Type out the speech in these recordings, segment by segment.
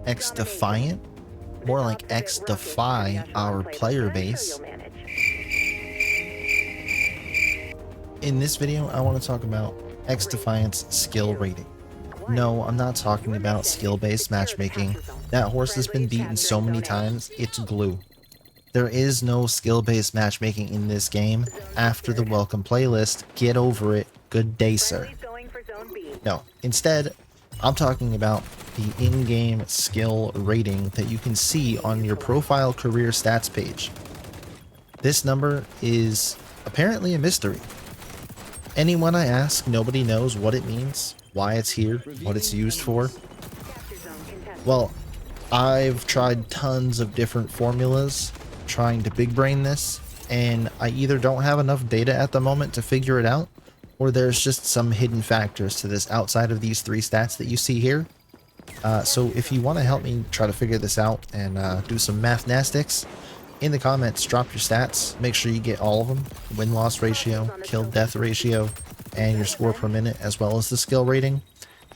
XDefiant, more like XDefy our player base. In this video, I want to talk about XDefiant's skill rating. No, I'm not talking about skill-based matchmaking. That horse has been beaten so many times, it's glue. There is no skill-based matchmaking in this game. After the welcome playlist, get over it. Good day, sir. No, instead, I'm talking about the in-game skill rating that you can see on your profile career stats page. This number is apparently a mystery. Anyone I ask, nobody knows what it means, why it's here, what it's used for. Well, I've tried tons of different formulas trying to big brain this, and I either don't have enough data at the moment to figure it out, or there's just some hidden factors to this outside of these three stats that you see here. So if you want to help me try to figure this out and do some mathnastics, in the comments, drop your stats. Make sure you get all of them. Win-loss ratio, kill-death ratio, and your score per minute, as well as the skill rating.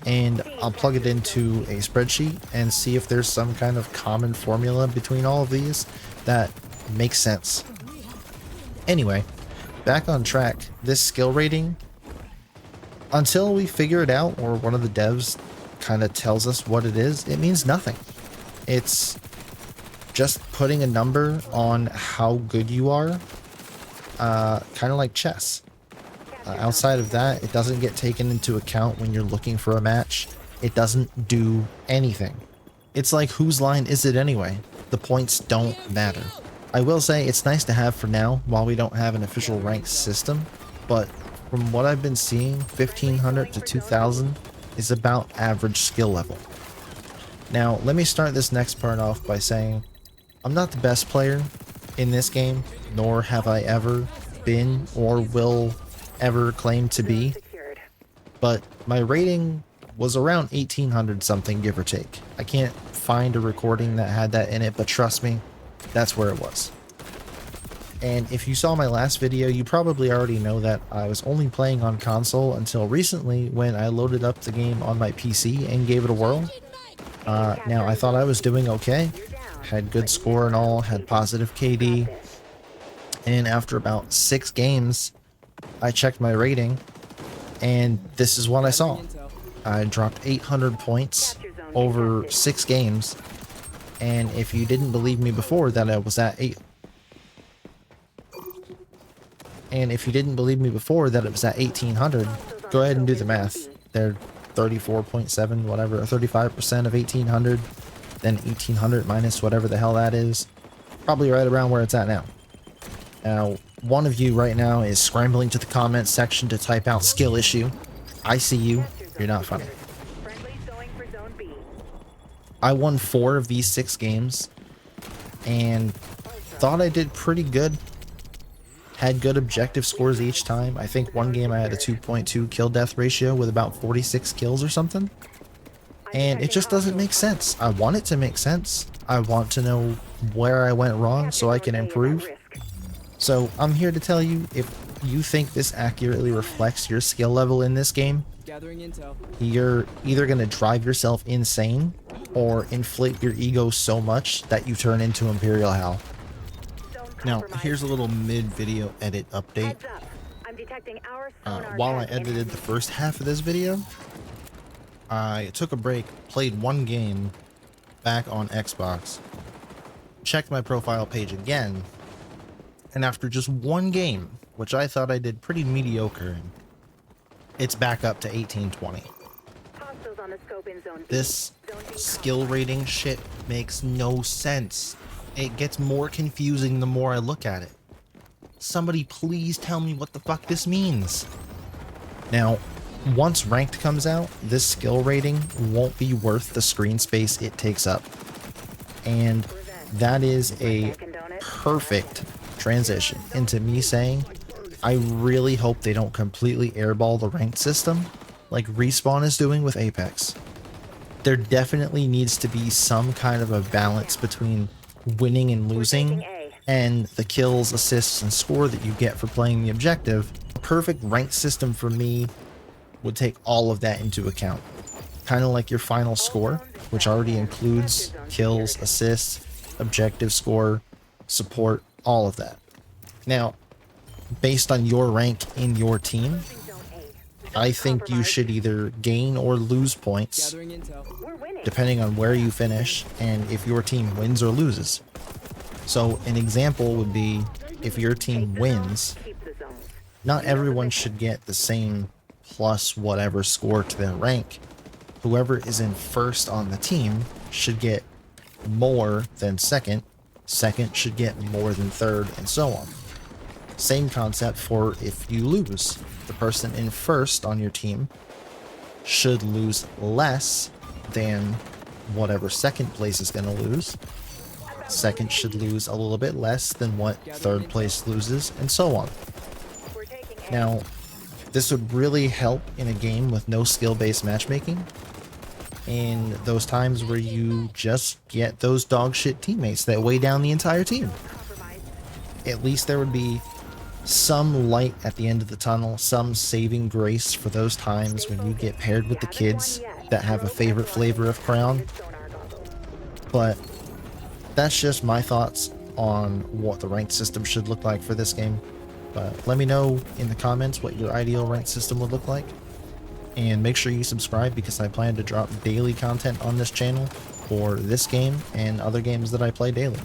And I'll plug it into a spreadsheet and see if there's some kind of common formula between all of these that makes sense. Anyway, back on track. This skill rating, until we figure it out or one of the devs kind of tells us what it is, it means nothing. It's just putting a number on how good you are, kind of like chess. Outside of that, it doesn't get taken into account when you're looking for a match. It doesn't do anything. It's like, whose line is it anyway? The points don't matter. I will say it's nice to have for now while we don't have an official ranked system, but from what I've been seeing, 1500 to 2000 is about average skill level. Now, let me start this next part off by saying I'm not the best player in this game, nor have I ever been or will ever claim to be, but my rating was around 1800 something, give or take. I can't find a recording that had that in it, but trust me, that's where it was. And if you saw my last video, you probably already know that I was only playing on console until recently when I loaded up the game on my PC and gave it a whirl. Now, I thought I was doing okay. Had good score and all, had positive KD, and after about 6 games, I checked my rating, and this is what I saw. I dropped 800 points over 6 games, and if you didn't believe me before that I was at 1800, go ahead and do the math. They're 34.7 whatever, 35% of 1800. Then 1800 minus whatever the hell that is, probably right around where it's at now. Now, one of you right now is scrambling to the comments section to type out skill issue. I see you. You're not funny. I won 4 of these 6 games and thought I did pretty good. Had good objective scores each time. I think one game I had a 2.2 kill death ratio with about 46 kills or something. And it just doesn't make sense. I want it to make sense. I want to know where I went wrong so I can improve. So I'm here to tell you, if you think this accurately reflects your skill level in this game, you're either going to drive yourself insane or inflate your ego so much that you turn into Imperial Hal. Now, here's a little mid-video edit update. While I edited the first half of this video, I took a break, played one game back on Xbox, checked my profile page again, and after just one game, which I thought I did pretty mediocre in, it's back up to 1820. This skill rating shit makes no sense. It gets more confusing the more I look at it. Somebody please tell me what the fuck this means. Now, once ranked comes out, this skill rating won't be worth the screen space it takes up. And that is a perfect transition into me saying, I really hope they don't completely airball the ranked system like Respawn is doing with Apex. There definitely needs to be some kind of a balance between winning and losing and the kills, assists, and score that you get for playing the objective. A perfect ranked system for me would take all of that into account. kind of like your final score, which already includes kills, assists, objective score, support, all of that. Now, based on your rank in your team, I think you should either gain or lose points depending on where you finish and if your team wins or loses. So an example would be if your team wins, not everyone should get the same plus whatever score to their rank. Whoever is in first on the team should get more than second, second should get more than third, and so on. Same concept for if you lose. The person in first on your team should lose less than whatever second place is going to lose. Second should lose a little bit less than what third place loses, and so on. Now, this would really help in a game with no skill-based matchmaking, in those times where you just get those dog shit teammates that weigh down the entire team. At least there would be some light at the end of the tunnel, some saving grace for those times when you get paired with the kids that have a favorite flavor of Crown. But that's just my thoughts on what the ranked system should look like for this game. But let me know in the comments what your ideal ranked system would look like. And make sure you subscribe because I plan to drop daily content on this channel for this game and other games that I play daily.